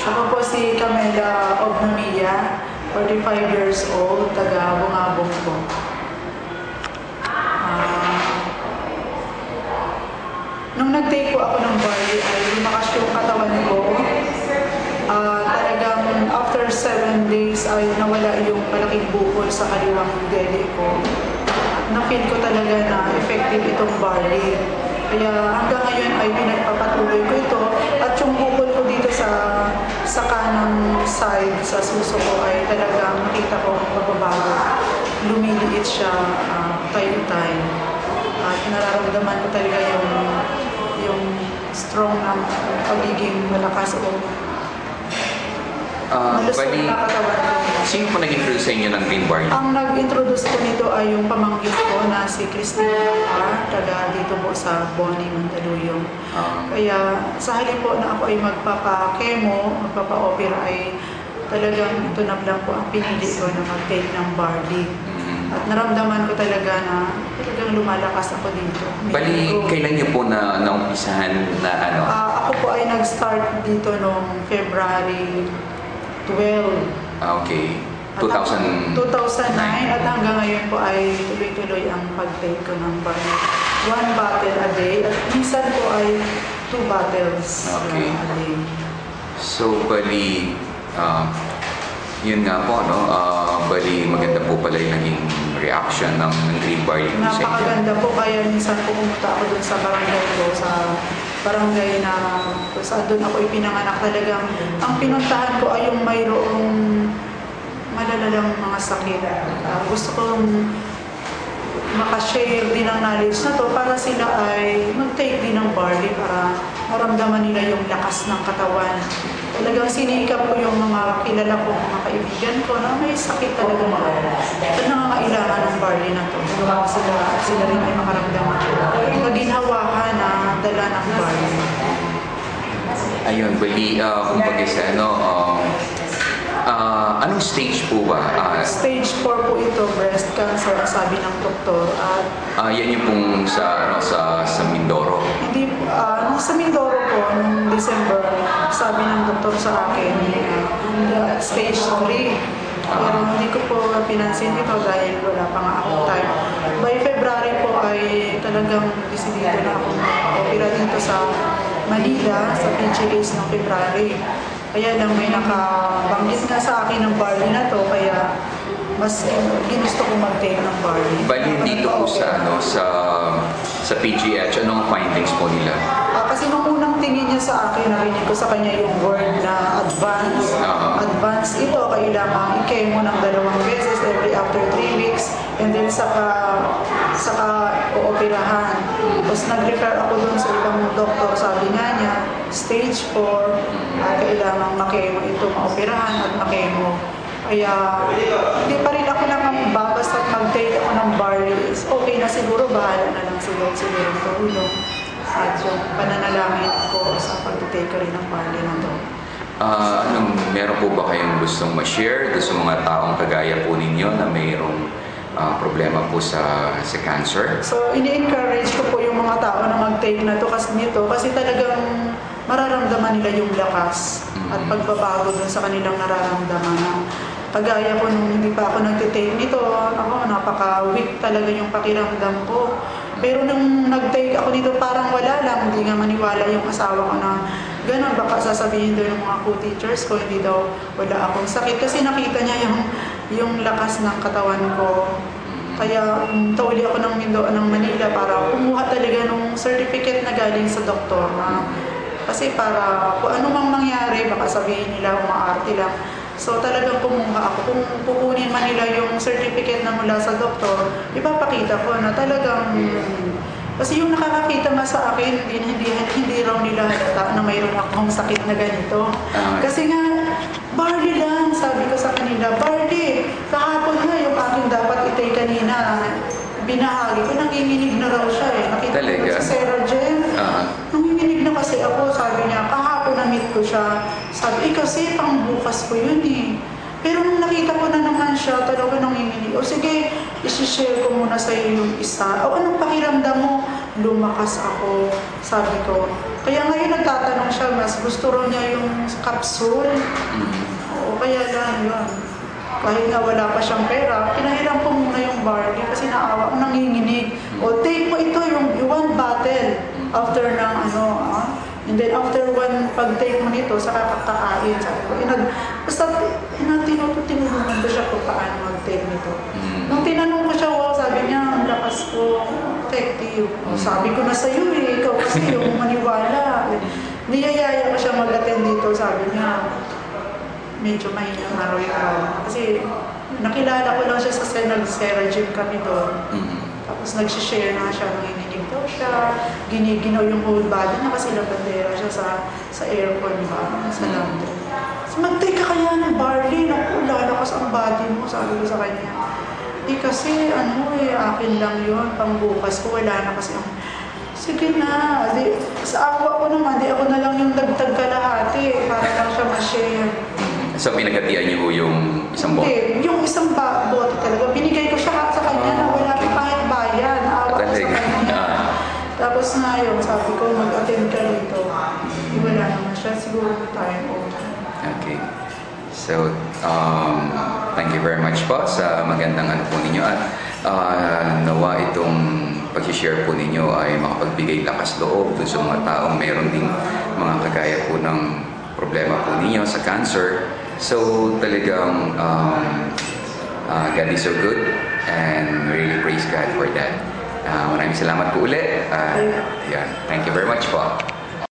Ako po si Camela Ognamilla, 45 years old, taga Bungabong po. Nung nag-take po ako ng barley ay lumakas yung katawan ko. Talagang after 7 days ay nawala yung malaking bukol sa kaliwang dede ko. Na-feel ko talaga na effective itong barley. Kaya hanggang ngayon ay pinagpapatuloy ko ito. At yung bukol ko dito sa kanang side, sa suso ko ay talagang nakita ko ang pagbabago. Lumiliit siya tayo-tayo. At nararamdaman ko talaga yung strong na pagiging malakas o Bali, sino po nag-introduce sa inyo ng green barley? Ang nag-introduce ko nito ay yung pamangkin ko na si Christina, taga dito po sa Boni, Mandaluyong. Kaya sa halip po na ako ay magpapa-chemo, magpapa-opera ay talagang ito na lang po ang pinili ko na mag-take ng barley. At naramdaman ko talaga na talagang lumalakas ako dito. Bali, kailan niyo po na naumpisahan na ano? Ako po ay nag-start dito noong February 12. Okay. 2009 at hanggang ngayon po ay tuloy-tuloy ang pag-take ko ng barley. 1 bottle a day at minsan po ay 2 bottles a day. So, bali, yun nga po, no? Bali, maganda po pala yung naging reaction ng green barley. Napakaganda po, kaya minsan po pumunta ako dun sa barangay ko, sa barangay na saan doon ako ipinanganak. Talagang ang pinuntahan ko ay yung mayroong malalalang mga sakit. Gusto kong makashare din ng knowledge na to para sila ay mag-take din ng barley para maramdaman nila yung lakas ng katawan. Talagang sinikap ko yung mga kilala ko, mga kaibigan ko na may sakit talaga na nangangailangan ng barley na to. Sila rin ay makaramdaman. Maginhawahan na dala ng barley. Ayun, bali, kumbaga sa anong stage po ba? Stage 4 po ito, breast cancer, sabi ng doktor. Yan yung pong sa Mindoro. Hindi, sa Mindoro po, noong December, sabi ng doktor sa akin, stage 3. Pero hindi ko po pinansin ito dahil wala pa nga akong time. By February po ay talagang desidido na akong opera dito sa Manila, sa PGH noong February. Kaya lang may nakabanggit nga sa akin ng barley na to, kaya mas ginusto ko mag-take ng barley. Bali dito po sa PGH, anong findings po nila? Kasi nung unang tingin niya sa akin, narinig ko sa kanya yung word na advance. Advance ito, kailangan i-chemo ng 2 beses every after 3 weeks, and then saka ooperahan. Tapos nag-refer ako dun sa ibang doktor, sabi nga niya, stage 4, kailangan makemo ito, maoperahan at makemo. Kaya hindi pa rin ako basta mag-take ako ng barley. Okay na siguro, bahala na lang siguro tulong. At yung pananalangin ko sa pag-take ko rin ng barley na to. Meron po ba kayong gustong ma-share sa mga taong kagaya po ninyo na mayroong problema po sa cancer? So, ini-encourage ko po yung mga tao na mag-take na to kasi talagang mararamdaman nila yung lakas at pagbabago dun sa kanilang nararamdaman. Kagaya ko nung hindi pa ako nag-take nito, napaka-weak talaga yung pakiramdam ko. Pero nung nag-take ako nito, parang wala lang, hindi nga maniwala yung asawa ko na gano'n, baka sasabihin doon ng mga co-teachers ko, hindi daw wala akong sakit. Kasi nakita niya yung lakas ng katawan ko. Kaya tauli ako ng Manila para kumuha talaga ng certificate na galing sa doktor. Kasi para kung ano mang mangyari, baka sabihin nila umaarte lang. So talagang kumuha ako. Kung kukunin man nila yung certificate na mula sa doktor, ipapakita ko na talagang kasi yung nakakakita nga sa akin, hindi raw nila halata na mayroon akong sakit na ganito. Kasi nga, barley lang, sabi ko sa kanila, barley, kahapon nga yung aking dapat itay kanina, binahagi ko, nanginginig na raw siya eh. Nakita ko sa Sarah Jen, nanginginig na kasi ako, sabi niya, kahapon na-meet ko siya. Sabi, kasi pang bukas ko yun eh. Pero nung nakita ko na naman siya, talaga nanginginig. O sige, isi-share ko muna sa iyo yung isa. O anong pakiramdam mo? Lumakas ako. Sabi ko, Kaya ngayon nagtatanong siya, mas gusto raw niya yung capsule. Oo, kaya lang yun. Kahit nga wala pa siyang pera, pinahiram ko muna yung barley kasi naawa ko, nanginginig. O, take mo ito, yung one bottle after ng and then after pag-take mo nito, saka kakain. Sabi ko, basta tinulungan ko siya kung paano mag-take nito. Nung tinanong ko siya, sabi niya, ang lakas ko, effective. O, sabi ko na sa'yo ikaw kasi yung maniwala. Niyayaya ko siya mag-attend dito, sabi niya, medyo mahinang araw yung araw. Kasi nakilala ko lang siya sa Sera Gym kami doon. Tapos nagsishare na siya, nanginginig daw siya, giniginaw yung whole body niya kasi labandera siya sa aircon ba, sa laundry. So mag-take ka kaya ng barley, naku, lalakas ang body mo, sabi ko sa kanya. Kasi akin lang yun, pangbukas ko, wala na kasi sige na, sa awa ko naman, ako na lang yung dagdag kalahati para lang siya ma-share. So, pinagatian niyo yung isang bote? Hindi, yung isang bote talaga. Binigay ko siya sa kanya na wala pa kahit bayan. Naawa ko sa kanya. Tapos na yun, sabi ko, mag-attend ka rito. Wala naman siya, siguro time over. Okay. So, thank you very much po sa magandang po ninyo. At nawa itong pag-share po ninyo ay makapagbigay lakas loob dun sa mga taong mayroon ding mga kagaya po ng problema po ninyo sa cancer. So talagang God is so good and really praise God for that. Maraming salamat po ulit. Thank you very much po.